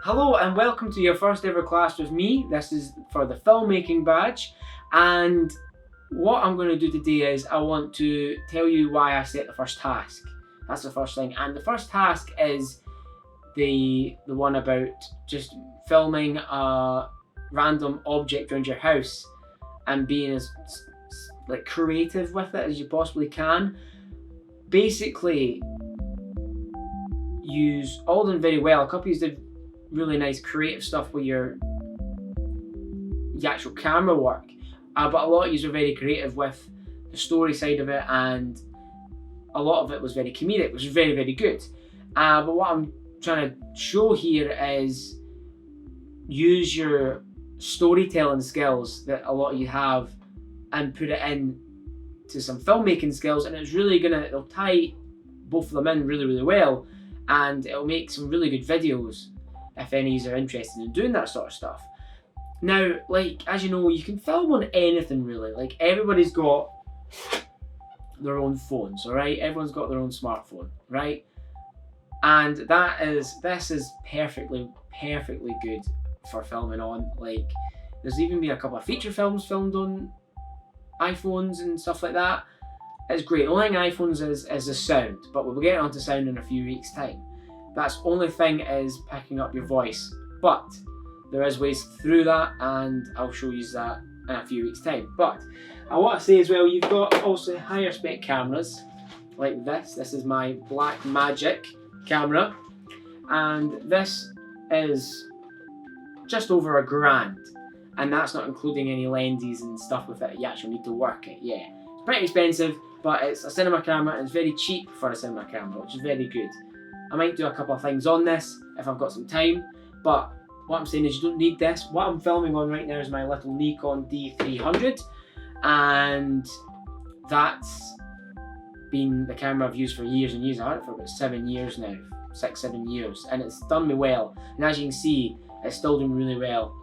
Hello and welcome to your first ever class with me. This is for the filmmaking badge, and what I'm going to do today is I want to tell you why I set the first task. That's the first thing, and the first task is the one about just filming a random object around your house and being as creative with it as you possibly can. Basically, use all done very well. A couple of you did really nice creative stuff with your actual camera work, but a lot of you were very creative with the story side of it, and a lot of it was very comedic, which is very, very good. But what I'm trying to show here is use your storytelling skills that a lot of you have and put it in to some filmmaking skills, and it'll tie both of them in really, really well, and it'll make some really good videos if any of you are interested in doing that sort of stuff. Now, as you know, you can film on anything really. Everybody's got their own phones, alright? Everyone's got their own smartphone, right? And this is perfectly good for filming on. There's even been a couple of feature films filmed on iPhones and stuff like that. It's great. The only thing iPhones is the sound, but we'll get onto sound in a few weeks' time. That's the only thing is picking up your voice, but there is ways through that, and I'll show you that in a few weeks' time. But I want to say as well, you've got also higher spec cameras like this. This is my Blackmagic camera, and this is just over $1,000, and that's not including any lenses and stuff with it. You actually need to work it. Yeah, it's pretty expensive, but it's a cinema camera and it's very cheap for a cinema camera, which is very good. I might do a couple of things on this if I've got some time, but what I'm saying is you don't need this. What I'm filming on right now is my little Nikon D300, and that's been the camera I've used for years and years. I've had it for about 7 years now, 6-7 years, and it's done me well. And as you can see, it's still doing really well.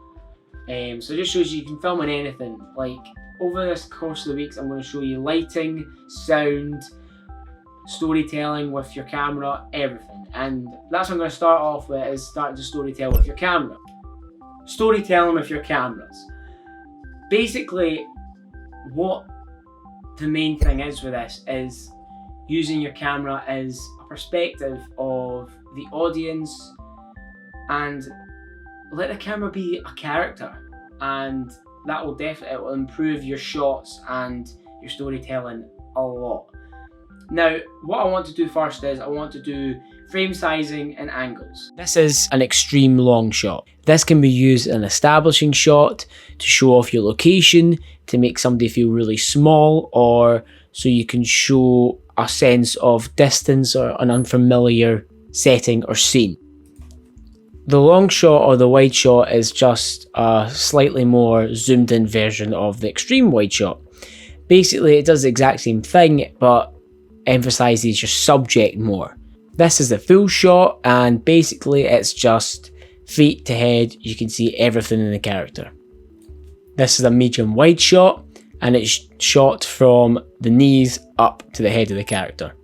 So it just shows you can film on anything. Over this course of the weeks, I'm going to show you lighting, sound, storytelling with your camera, everything. And that's what I'm going to start off with, is starting to storytell with your camera. Storytelling with your cameras. Basically, what the main thing is with this is using your camera as a perspective of the audience, and let the camera be a character, and that will definitely improve your shots and your storytelling a lot. Now, what I want to do first is I want to do frame sizing and angles. This is an extreme long shot. This can be used in an establishing shot to show off your location, to make somebody feel really small, or so you can show a sense of distance or an unfamiliar setting or scene. The long shot or the wide shot is just a slightly more zoomed in version of the extreme wide shot. Basically, it does the exact same thing, but emphasizes your subject more. This is the full shot, and basically it's just feet to head. You can see everything in the character. This is a medium wide shot, and it's shot from the knees up to the head of the character.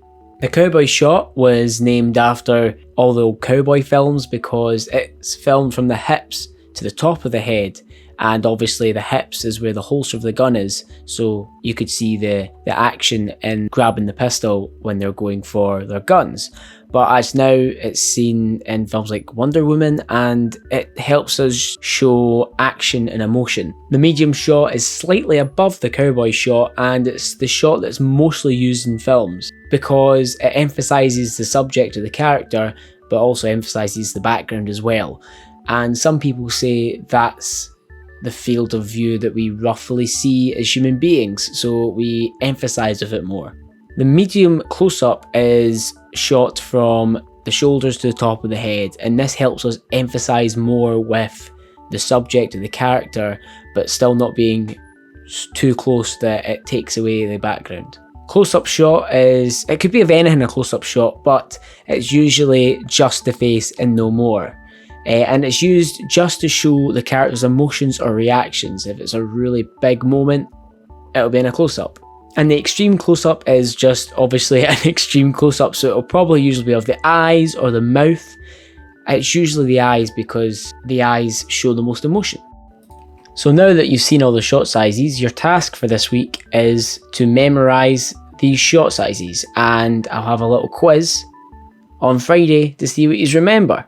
The cowboy shot was named after all the old cowboy films because it's filmed from the hips to the top of the head, and obviously the hips is where the holster of the gun is, so you could see the action in grabbing the pistol when they're going for their guns. But as now it's seen in films like Wonder Woman, and it helps us show action and emotion. The medium shot is slightly above the cowboy shot, and it's the shot that's mostly used in films because it emphasizes the subject of the character, but also emphasizes the background as well. And some people say that's the field of view that we roughly see as human beings, so we emphasize with it more. The medium close-up is shot from the shoulders to the top of the head, and this helps us emphasize more with the subject of the character, but still not being too close that it takes away the background. Close-up shot is, it could be of anything a close-up shot, but it's usually just the face and no more. And it's used just to show the character's emotions or reactions. If it's a really big moment, it'll be in a close-up. And the extreme close-up is just obviously an extreme close-up, so it'll probably usually be of the eyes or the mouth, It's usually the eyes, because the eyes show the most emotion. So now that you've seen all the shot sizes, your task for this week is to memorise these shot sizes, and I'll have a little quiz on Friday to see what you remember.